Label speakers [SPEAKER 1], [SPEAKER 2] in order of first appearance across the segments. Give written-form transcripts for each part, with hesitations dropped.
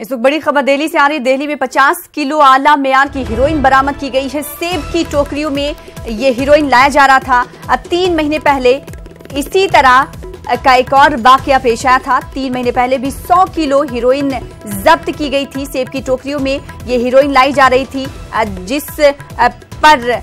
[SPEAKER 1] इस वक्त बड़ी खबर दिल्ली से आ रही। दिल्ली में 50 किलो आला मेयार की हीरोइन बरामद की गई है। सेब की टोकरियों में ये हीरोइन लाया जा रहा था। अब 3 महीने पहले इसी तरह का एक और वाकया पेश आया था। 3 महीने पहले भी 100 किलो हीरोइन जब्त की गई थी। सेब की टोकरियों में ये हीरोइन लाई जा रही थी, जिस पर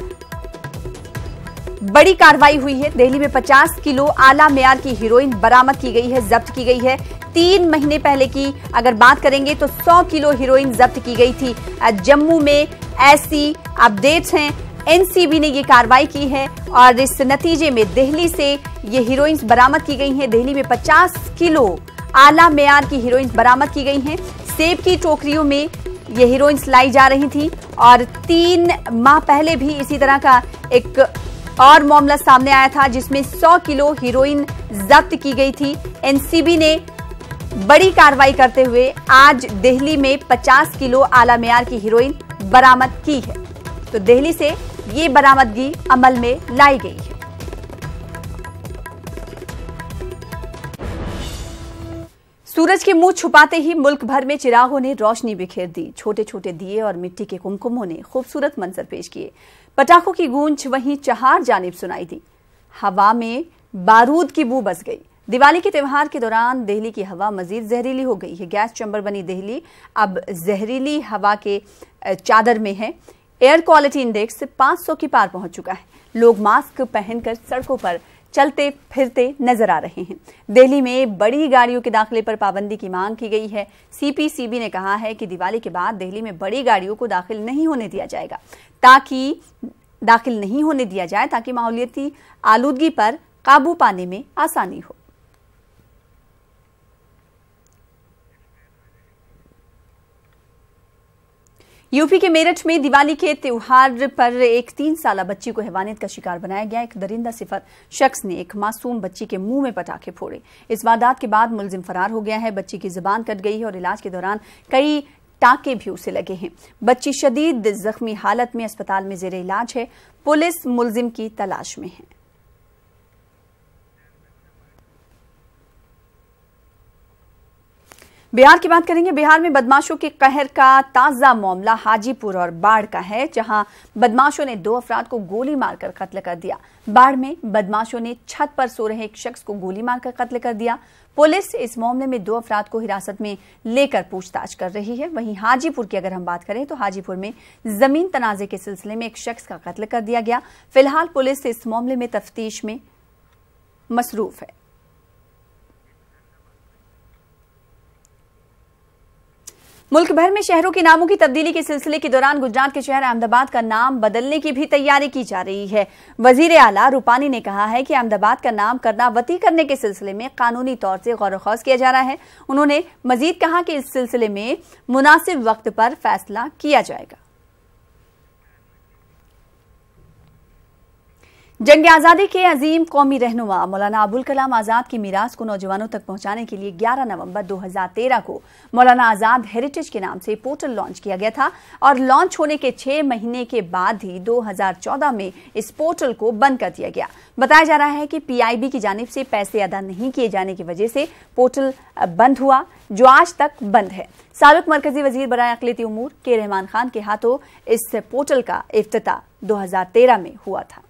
[SPEAKER 1] बड़ी कार्रवाई हुई है। दिल्ली में 50 किलो आला मेयार की हीरोइन बरामद की गई है, जब्त की गई है। 3 महीने पहले की अगर बात करेंगे तो 100 किलो हीरोइन जब्त की गई थी। जम्मू में ऐसी अपडेट्स हैं। एनसीबी ने ये कार्रवाई की है और इस नतीजे में दिल्ली से ये हीरोइंस बरामद की गई हैं। दिल्ली में 50 किलो आला मेयार की हीरोइंस बरामद की गई हैं। सेब की टोकरियों में ये हीरोइंस लाई जा रही थी और 3 माह पहले भी इसी तरह का एक और मामला सामने आया था, जिसमें 100 किलो हीरोइन जब्त की गई थी। एनसीबी ने बड़ी कार्रवाई करते हुए आज दिल्ली में 50 किलो आला मेयार की हीरोइन बरामद की है। तो दिल्ली से ये बरामदगी अमल में लाई गई है। सूरज के मुंह छुपाते ही मुल्क भर में चिरागों ने रोशनी बिखेर दी। छोटे छोटे दिए और मिट्टी के कुमकुमों ने खूबसूरत मंजर पेश किए। पटाखों की गूंज वहीं चार जानिब सुनाई दी। हवा में बारूद की बू बस गई। दिवाली के त्योहार के दौरान दिल्ली की हवा मजीद जहरीली हो गई है। गैस चैम्बर बनी दिल्ली अब जहरीली हवा के चादर में है। एयर क्वालिटी इंडेक्स 500 की पार पहुंच चुका है। लोग मास्क पहनकर सड़कों पर चलते फिरते नजर आ रहे हैं। दिल्ली में बड़ी गाड़ियों के दाखिले पर पाबंदी की मांग की गई है। सीपीसीबी ने कहा है कि दिवाली के बाद दिल्ली में बड़ी गाड़ियों को दाखिल नहीं होने दिया जाएगा, ताकि माहौलियाती आलूदगी पर काबू पाने में आसानी हो। यूपी के मेरठ में दिवाली के त्योहार पर एक 3 साला बच्ची को हैवानियत का शिकार बनाया गया। एक दरिंदा सिफत शख्स ने एक मासूम बच्ची के मुंह में पटाखे फोड़े। इस वारदात के बाद मुलजिम फरार हो गया है। बच्ची की जुबान कट गई है और इलाज के दौरान कई टाके भी उसे लगे हैं। बच्ची शदीद जख्मी हालत में अस्पताल में जेर इलाज है। पुलिस मुलजिम की तलाश में है। बिहार की बात करेंगे। बिहार में बदमाशों के कहर का ताजा मामला हाजीपुर और बाढ़ का है, जहां बदमाशों ने 2 अफराद को गोली मारकर कत्ल कर दिया। बाढ़ में बदमाशों ने छत पर सो रहे एक शख्स को गोली मारकर कत्ल कर दिया। पुलिस इस मामले में 2 अफराद को हिरासत में लेकर पूछताछ कर रही है। वहीं हाजीपुर की अगर हम बात करें तो हाजीपुर में जमीन तनाजे के सिलसिले में एक शख्स का कत्ल कर दिया गया। फिलहाल पुलिस इस मामले में तफ्तीश में मसरूफ है। मुल्क भर में शहरों के नामों की तब्दीली के सिलसिले के दौरान गुजरात के शहर अहमदाबाद का नाम बदलने की भी तैयारी की जा रही है। वजीर आला रूपानी ने कहा है कि अहमदाबाद का नाम कर्नावती करने के सिलसिले में कानूनी तौर से गौर व खौज किया जा रहा है। उन्होंने मजीद कहा कि इस सिलसिले में मुनासिब वक्त पर फैसला किया जाएगा। जंग आज़ादी के अजीम कौमी रहनुमा मौलाना अबुल कलाम आज़ाद की मीरास को नौजवानों तक पहुंचाने के लिए 11 नवंबर 2013 को मौलाना आज़ाद हेरिटेज के नाम से पोर्टल लॉन्च किया गया था और लॉन्च होने के 6 महीने के बाद ही 2014 में इस पोर्टल को बंद कर दिया गया। बताया जा रहा है कि पीआईबी की जानिब से पैसे अदा नहीं किए जाने की वजह से पोर्टल बंद हुआ, जो आज तक बंद है। साबिक मरकजी वजीर बराए अक़लियती उमूर के रहमान खान के हाथों इस पोर्टल का इफ्तिताह 2013 में हुआ था।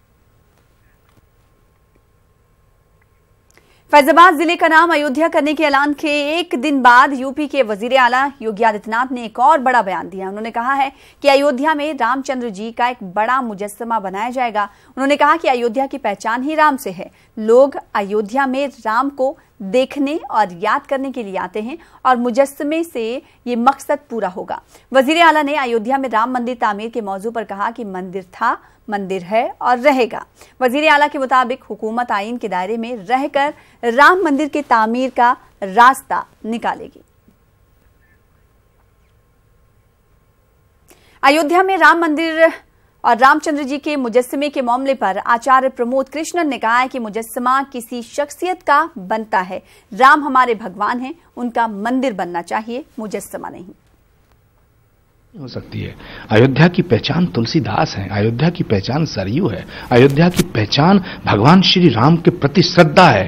[SPEAKER 1] फैजाबाद जिले का नाम अयोध्या करने के ऐलान के एक दिन बाद यूपी के वजीर आला योगी आदित्यनाथ ने एक और बड़ा बयान दिया। उन्होंने कहा है कि अयोध्या में रामचंद्र जी का एक बड़ा मुजस्समा बनाया जाएगा। उन्होंने कहा कि अयोध्या की पहचान ही राम से है। लोग अयोध्या में राम को देखने और याद करने के लिए आते हैं और मुजस्समे से ये मकसद पूरा होगा। वजीर आला ने अयोध्या में राम मंदिर तामीर के मौजू पर कहा कि मंदिर था, मंदिर है और रहेगा। वजीर आला के मुताबिक हुकूमत आईन के दायरे में रहकर राम मंदिर के तामीर का रास्ता निकालेगी। अयोध्या में राम मंदिर और रामचंद्र जी के मुजस्समे के मामले पर आचार्य प्रमोद कृष्णन ने कहा है कि मुजस्समा किसी शख्सियत का बनता है। राम हमारे भगवान हैं, उनका मंदिर बनना चाहिए, मुजस्समा नहीं
[SPEAKER 2] हो सकती है। अयोध्या की पहचान तुलसीदास है, अयोध्या की पहचान सरयू है, अयोध्या की पहचान भगवान श्री राम के प्रति श्रद्धा है।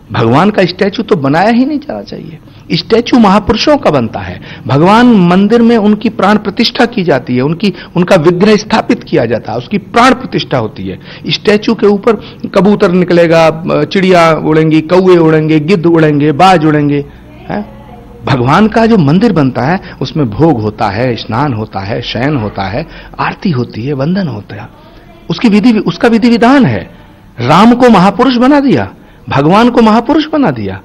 [SPEAKER 2] भगवान का स्टैचू तो बनाया ही नहीं जाना चाहिए। स्टैचू महापुरुषों का बनता है। भगवान मंदिर में उनकी प्राण प्रतिष्ठा की जाती है, उनका विग्रह स्थापित किया जाता है, उसकी प्राण प्रतिष्ठा होती है। स्टैचू के ऊपर कबूतर निकलेगा, चिड़िया उड़ेंगी, कौवे उड़ेंगे, गिद्ध उड़ेंगे, बाज उड़ेंगे। भगवान का जो मंदिर बनता है उसमें भोग होता है, स्नान होता है, शयन होता है, आरती होती है, वंदन होता है, उसका विधि विधान है। राम को महापुरुष बना दिया, भगवान को महापुरुष बना दिया।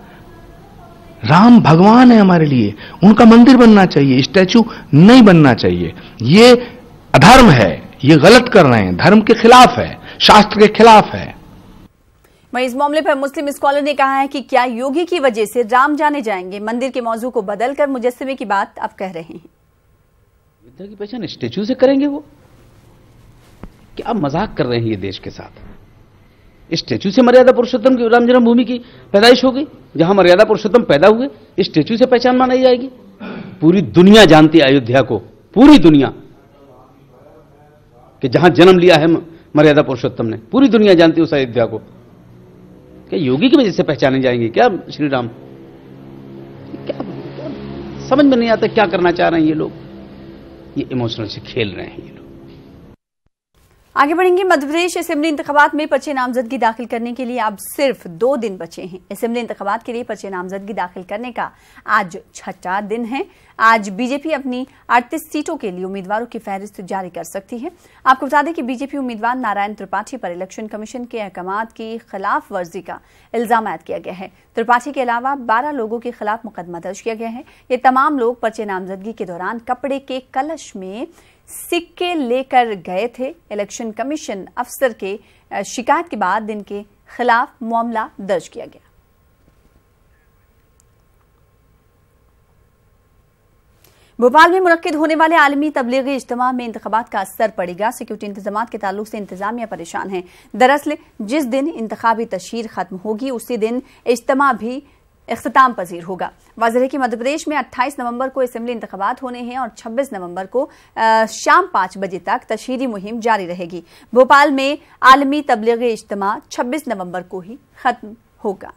[SPEAKER 2] राम भगवान है हमारे लिए, उनका मंदिर बनना चाहिए, स्टैचू नहीं बनना चाहिए। ये अधर्म है, ये गलत कर रहे हैं, धर्म के खिलाफ है, शास्त्र के खिलाफ है।
[SPEAKER 1] वहीं इस मामले पर मुस्लिम स्कॉलर ने कहा है कि क्या योगी की वजह से राम जाने जाएंगे? मंदिर के मौजू को बदलकर मुजस्समे की बात आप कह रहे हैं।
[SPEAKER 3] विद्या की पहचान स्टैचू से करेंगे? वो क्या मजाक कर रहे हैं ये देश के साथ? स्टैचू से मर्यादा पुरुषोत्तम की, राम जन्मभूमि की पैदाइश होगी, जहां मर्यादा पुरुषोत्तम पैदा हुए, स्टैचू से पहचान मानी जाएगी। पूरी दुनिया जानती है अयोध्या को, पूरी दुनिया, कि जहां जन्म लिया है मर्यादा पुरुषोत्तम ने, पूरी दुनिया जानती है उस अयोध्या को। क्या योगी की वजह से पहचाने जाएंगे क्या श्री राम? क्या समझ में नहीं आता क्या करना चाह रहे हैं ये लोग। ये इमोशनल से खेल रहे हैं ये लोग।
[SPEAKER 1] आगे बढ़ेंगे। मध्य प्रदेश असेंबली इंतखाबात में पर्चे नामजदगी दाखिल करने के लिए अब सिर्फ 2 दिन बचे हैं। असेंबली इंतखाबात के लिए पर्चे नामजदगी दाखिल करने का आज 6वां दिन है। आज बीजेपी अपनी 38 सीटों के लिए उम्मीदवारों की फहरिस्त जारी कर सकती है। आपको बता दें कि बीजेपी उम्मीदवार नारायण त्रिपाठी पर इलेक्शन कमीशन के अहकामात की खिलाफ वर्जी का इल्जाम आयद किया गया है। त्रिपाठी के अलावा 12 लोगों के खिलाफ मुकदमा दर्ज किया गया है। ये तमाम लोग पर्चे नामजदगी के दौरान कपड़े के कलश में सिक्के लेकर गए थे। इलेक्शन कमीशन अफसर के शिकायत के बाद इनके खिलाफ मामला दर्ज किया गया। भोपाल में मुनक्किद होने वाले आलमी तबलीगी इज्तिमा में इंतखाबात का असर पड़ेगा। सिक्योरिटी इंतजामात के ताल्लुक से इंतजामिया परेशान है। दरअसल जिस दिन इंतखाबी तशहीर खत्म होगी उसी दिन इज्तिमा भी इख्तिताम पजीर होगा। वाज़ेह है कि मध्य प्रदेश में 28 नवंबर को असेंबली इंतखाबात होने हैं और 26 नवंबर को शाम 5 बजे तक तशहीरी मुहिम जारी रहेगी। भोपाल में आलमी तबलीगी इज्तिमा 26 नवंबर को ही खत्म होगा।